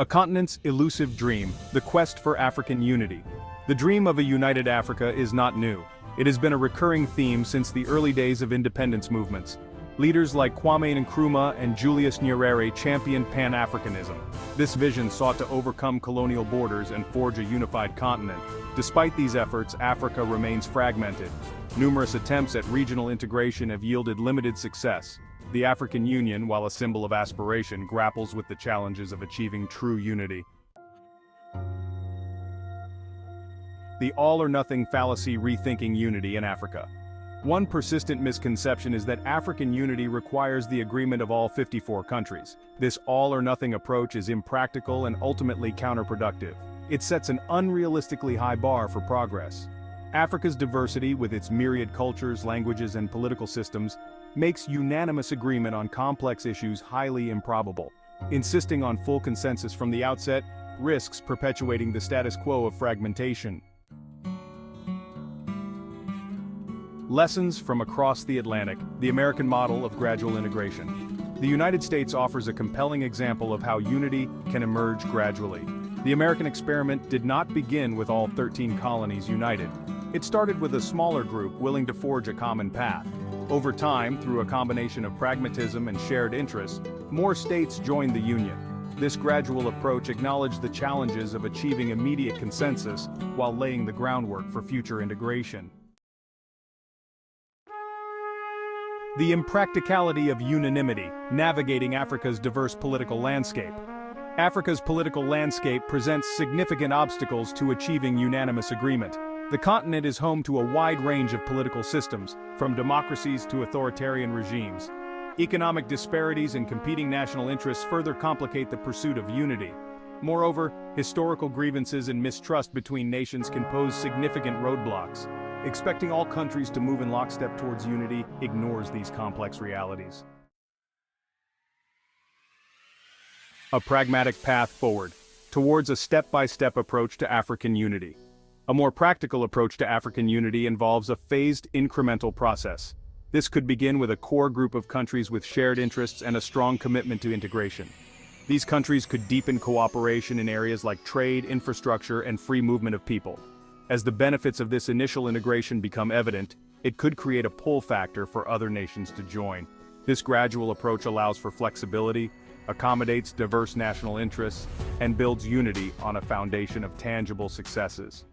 A continent's elusive dream, the quest for African unity. The dream of a united Africa is not new. It has been a recurring theme since the early days of independence movements. Leaders like Kwame Nkrumah and Julius Nyerere championed Pan-Africanism. This vision sought to overcome colonial borders and forge a unified continent. Despite these efforts, Africa remains fragmented. Numerous attempts at regional integration have yielded limited success. The African Union, while a symbol of aspiration, grapples with the challenges of achieving true unity. The all-or-nothing fallacy rethinking unity in Africa. One persistent misconception is that African unity requires the agreement of all 54 countries. This all-or-nothing approach is impractical and ultimately counterproductive. It sets an unrealistically high bar for progress. Africa's diversity, with its myriad cultures, languages, and political systems, makes unanimous agreement on complex issues highly improbable. Insisting on full consensus from the outset risks perpetuating the status quo of fragmentation. Lessons from across the Atlantic, the American model of gradual integration. The United States offers a compelling example of how unity can emerge gradually. The American experiment did not begin with all 13 colonies united. It started with a smaller group willing to forge a common path. Over time, through a combination of pragmatism and shared interests, more states joined the Union. This gradual approach acknowledged the challenges of achieving immediate consensus while laying the groundwork for future integration. The impracticality of unanimity, navigating Africa's diverse political landscape. Africa's political landscape presents significant obstacles to achieving unanimous agreement. The continent is home to a wide range of political systems, from democracies to authoritarian regimes. Economic disparities and competing national interests further complicate the pursuit of unity. Moreover, historical grievances and mistrust between nations can pose significant roadblocks. Expecting all countries to move in lockstep towards unity ignores these complex realities. A pragmatic path forward, towards a step-by-step approach to African unity. A more practical approach to African unity involves a phased, incremental process. This could begin with a core group of countries with shared interests and a strong commitment to integration. These countries could deepen cooperation in areas like trade, infrastructure, and free movement of people. As the benefits of this initial integration become evident, it could create a pull factor for other nations to join. This gradual approach allows for flexibility, accommodates diverse national interests, and builds unity on a foundation of tangible successes.